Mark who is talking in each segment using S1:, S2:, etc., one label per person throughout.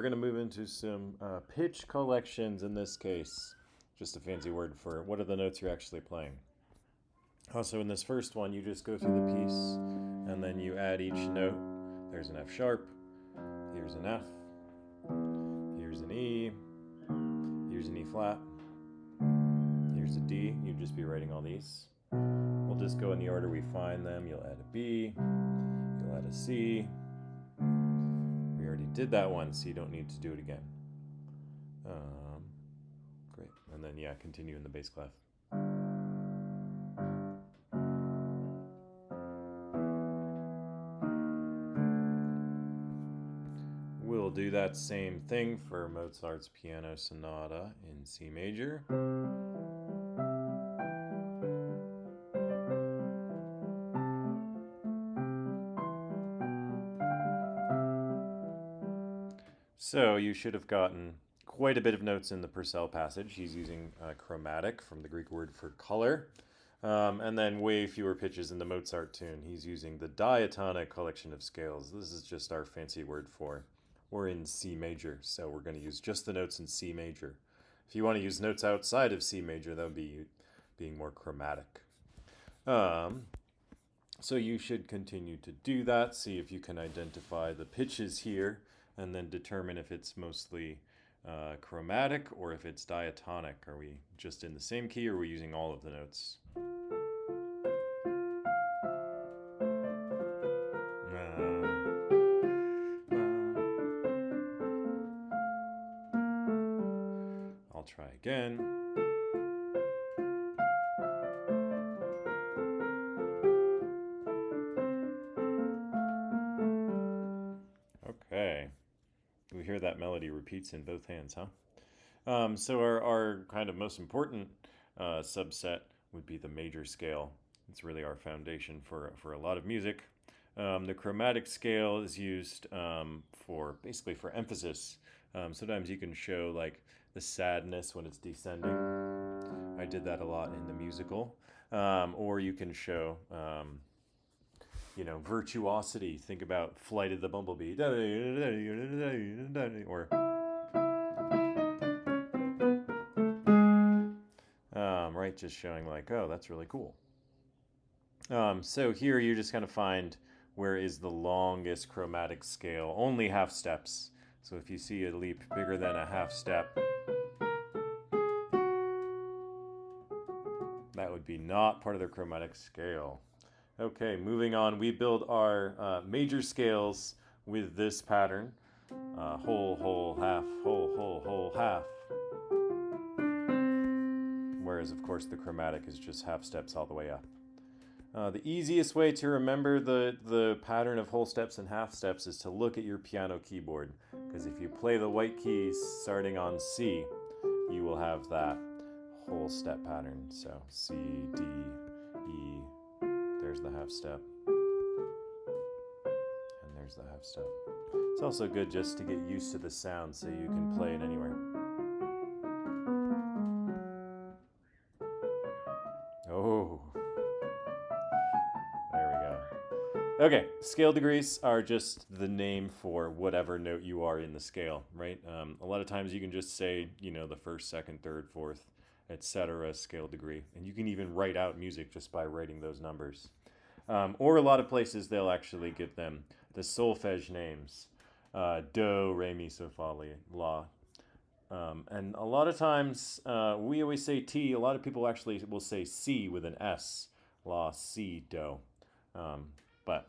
S1: we're going to move into some pitch collections in this case. Just a fancy word for what are the notes you're actually playing. Also, in this first one, you just go through the piece, and then you add each note. There's an F sharp, here's an F, here's an E, here's an E flat, here's a D. You'd just be writing all these. We'll just go in the order we find them. You'll add a B, you'll add a C. We already did that one, so you don't need to do it again. Great. And then, yeah, continue in the bass clef. We'll do that same thing for Mozart's Piano Sonata in C major. So you should have gotten quite a bit of notes in the Purcell passage. He's using chromatic from the Greek word for color. And then way fewer pitches in the Mozart tune. He's using the diatonic collection of scales. This is just our fancy word for we're in C major, so we're going to use just the notes in C major. If you want to use notes outside of C major, that would be being more chromatic. So you should continue to do that. See if you can identify the pitches here, and then determine if it's mostly chromatic or if it's diatonic. Are we just in the same key, or are we using all of the notes? I'll try again. Okay. We hear that melody repeats in both hands, huh? So our kind of most important subset would be the major scale. It's really our foundation for a lot of music. The chromatic scale is used for basically for emphasis. Sometimes you can show like the sadness when it's descending. I did that a lot in the musical. Or you can show virtuosity. Think about Flight of the Bumblebee. Or right, just showing like, oh, that's really cool. So here you just kind of find where is the longest chromatic scale, only half steps. So if you see a leap bigger than a half step, that would be not part of the chromatic scale. Okay, moving on, we build our major scales with this pattern. Whole, whole, half, whole, whole, whole, half. Whereas, of course, the chromatic is just half steps all the way up. The easiest way to remember the pattern of whole steps and half steps is to look at your piano keyboard. Because if you play the white keys starting on C, you will have that whole step pattern. So C, D, E, there's the half step, and there's the half step. It's also good just to get used to the sound so you can play it anywhere. Oh, there we go. Okay, scale degrees are just the name for whatever note you are in the scale, right? A lot of times you can just say, the first, second, third, fourth, etc. scale degree. And you can even write out music just by writing those numbers. Or a lot of places they'll actually give them the solfege names. Do, re, mi, so, fa, la. And a lot of times we always say T. A lot of people actually will say C with an S. La, si, do. But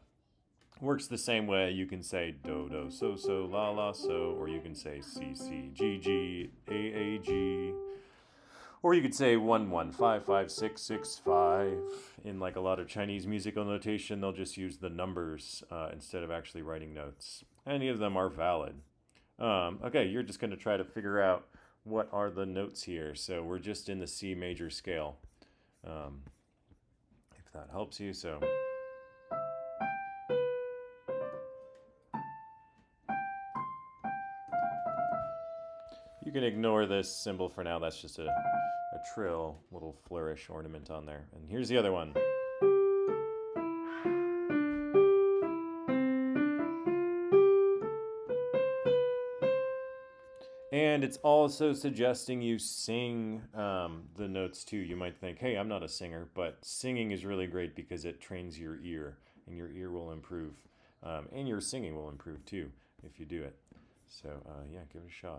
S1: works the same way. You can say do, do, so, so, la, la, so. Or you can say C, C, G, G, A, G. Or you could say 1, 1, 5, 5, 6, 6, 5. In like a lot of Chinese musical notation, they'll just use the numbers instead of actually writing notes. Any of them are valid. Okay, you're just going to try to figure out what are the notes here. So we're just in the C major scale. If that helps you, so... You can ignore this symbol for now. That's just a trill, little flourish ornament on there. And here's the other one. And it's also suggesting you sing the notes too. You might think, hey, I'm not a singer, but singing is really great because it trains your ear, and your ear will improve. And your singing will improve too if you do it. So, yeah, give it a shot.